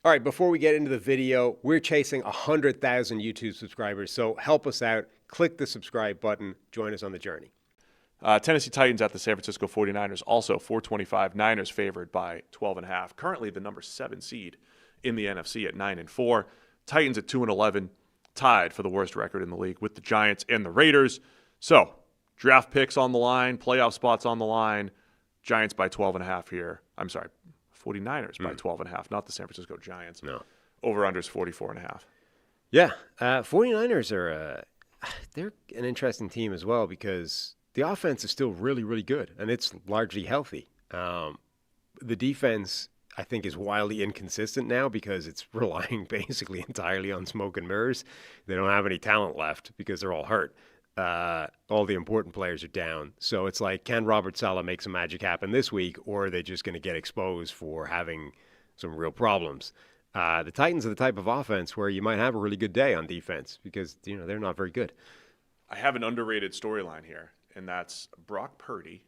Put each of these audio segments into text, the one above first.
All right, before we get into the video, we're chasing 100,000 YouTube subscribers, so help us out. Click the subscribe button. Join us on the journey. Tennessee Titans at the San Francisco 49ers, also 425. Niners favored by 12.5. Currently the number 7 seed in the NFC at 9-4. Titans at 2-11, tied for the worst record in the league with the Giants and the Raiders. So, draft picks on the line, playoff spots on the line. Giants by 12.5 here. I'm sorry, 49ers by 12.5, not the San Francisco Giants. No. Over-unders 44.5. Yeah, 49ers are they're an interesting team as well because the offense is still really, really good, and it's largely healthy. The defense, I think, is wildly inconsistent now because it's relying basically entirely on smoke and mirrors. They don't have any talent left because they're all hurt. All the important players are down. So it's like, can Robert Saleh make some magic happen this week, or are they just going to get exposed for having some real problems? The Titans are the type of offense where you might have a really good day on defense because, they're not very good. I have an underrated storyline here, and that's Brock Purdy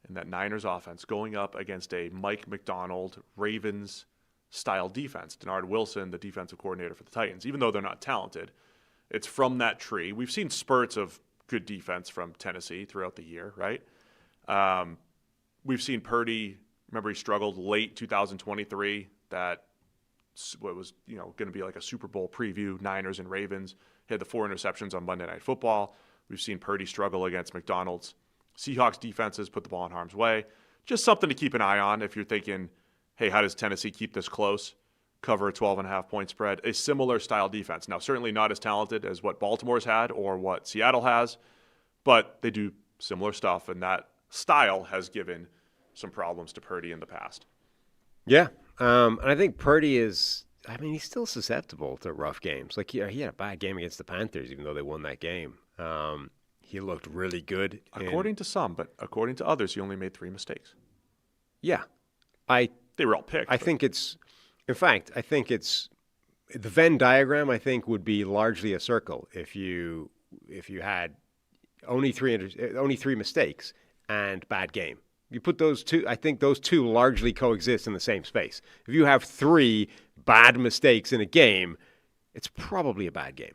and that Niners offense going up against a Mike McDonald Ravens-style defense. Denard Wilson, the defensive coordinator for the Titans, even though they're not talented, it's from that tree. We've seen spurts of good defense from Tennessee throughout the year, right? We've seen Purdy, remember he struggled late 2023, that what was going to be like a Super Bowl preview, Niners and Ravens. He had the 4 interceptions on Monday Night Football. We've seen Purdy struggle against McDonald's. Seahawks defenses put the ball in harm's way. Just something to keep an eye on if you're thinking, hey, how does Tennessee keep this close? Cover a 12.5-point spread. A similar style defense. Now, certainly not as talented as what Baltimore's had or what Seattle has, but they do similar stuff, and that style has given some problems to Purdy in the past. Yeah, and I think Purdy is, he's still susceptible to rough games. Like, he had a bad game against the Panthers, even though they won that game. He looked really good. According to some, but according to others, he only made 3 mistakes. Yeah. They were all picked. I think it's the Venn diagram, I think, would be largely a circle if you had only three mistakes and bad game. You put those two, I think those two largely coexist in the same space. If you have 3 bad mistakes in a game, it's probably a bad game.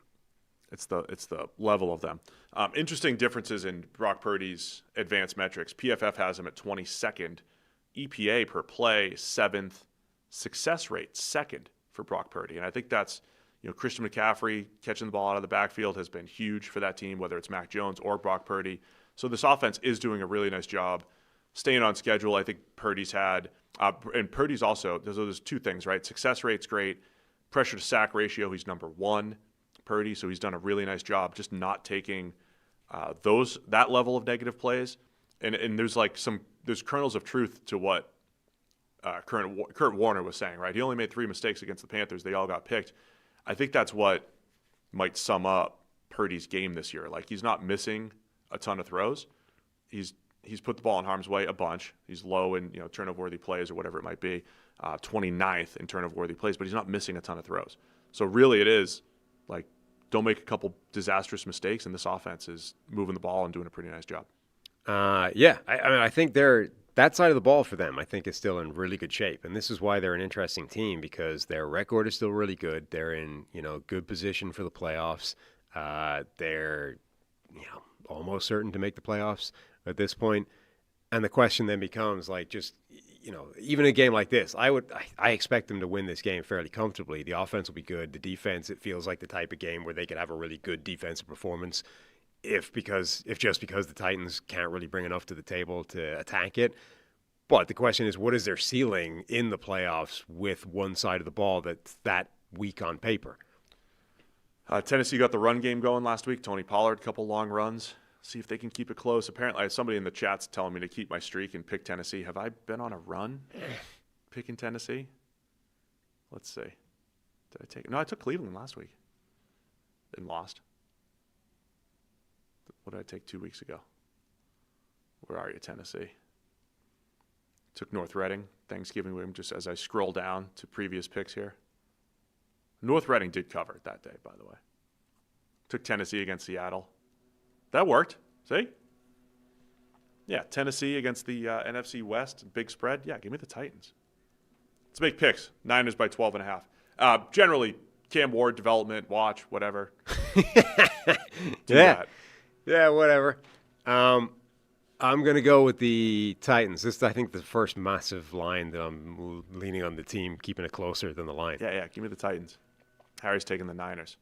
It's the level of them. Interesting differences in Brock Purdy's advanced metrics. PFF has him at 22nd, EPA per play 7th, success rate 2nd for Brock Purdy. And I think that's, Christian McCaffrey catching the ball out of the backfield has been huge for that team, whether it's Mac Jones or Brock Purdy. So this offense is doing a really nice job staying on schedule. I think Purdy's had, and Purdy's also, there's 2 things, right? Success rate's great. Pressure to sack ratio, he's number 1, Purdy. So he's done a really nice job just not taking that level of negative plays. And there's there's kernels of truth to what Kurt Warner was saying, right? He only made 3 mistakes against the Panthers. They all got picked. I think that's what might sum up Purdy's game this year. Like, he's not missing a ton of throws. He's put the ball in harm's way a bunch. He's low in turnover-worthy plays or whatever it might be, 29th in turnover-worthy plays, but he's not missing a ton of throws. So really it is like, don't make a couple disastrous mistakes, and this offense is moving the ball and doing a pretty nice job. Yeah, I think that side of the ball for them, I think, is still in really good shape. And this is why they're an interesting team, because their record is still really good. They're in, good position for the playoffs. They're, almost certain to make the playoffs at this point. And the question then becomes, even a game like this, I expect them to win this game fairly comfortably. The offense will be good. The defense, it feels like the type of game where they could have a really good defensive performance if just because the Titans can't really bring enough to the table to attack it. But the question is, what is their ceiling in the playoffs with one side of the ball that's that weak on paper? Tennessee got the run game going last week. Tony Pollard, couple long runs. See if they can keep it close. Apparently, somebody in the chat's telling me to keep my streak and pick Tennessee. Have I been on a run picking Tennessee? Let's see. No, I took Cleveland last week and lost. What did I take 2 weeks ago? Where are you, Tennessee? Took North Reading, Thanksgiving week, just as I scroll down to previous picks here. North Reading did cover it that day, by the way. Took Tennessee against Seattle. That worked. See? Yeah, Tennessee against the NFC West, big spread. Yeah, give me the Titans. Let's make picks. Niners by 12.5. Generally, Cam Ward development, watch, whatever. Do that. Yeah, whatever. I'm going to go with the Titans. This is, I think, the first massive line that I'm leaning on the team, keeping it closer than the line. Yeah, give me the Titans. Harry's taking the Niners.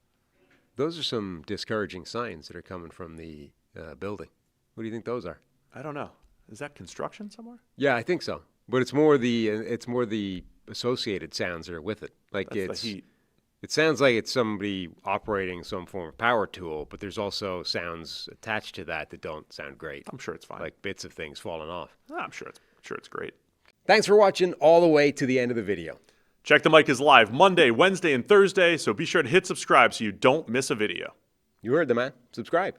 Those are some discouraging signs that are coming from the building. What do you think those are? I don't know. Is that construction somewhere? Yeah, I think so. But it's more the associated sounds that are with it. Like That's the heat. It sounds like it's somebody operating some form of power tool, but there's also sounds attached to that don't sound great. I'm sure it's fine. Like bits of things falling off. I'm sure it's great. Thanks for watching all the way to the end of the video. Check the Mic is live Monday, Wednesday, and Thursday, so be sure to hit subscribe so you don't miss a video. You heard the man. Subscribe.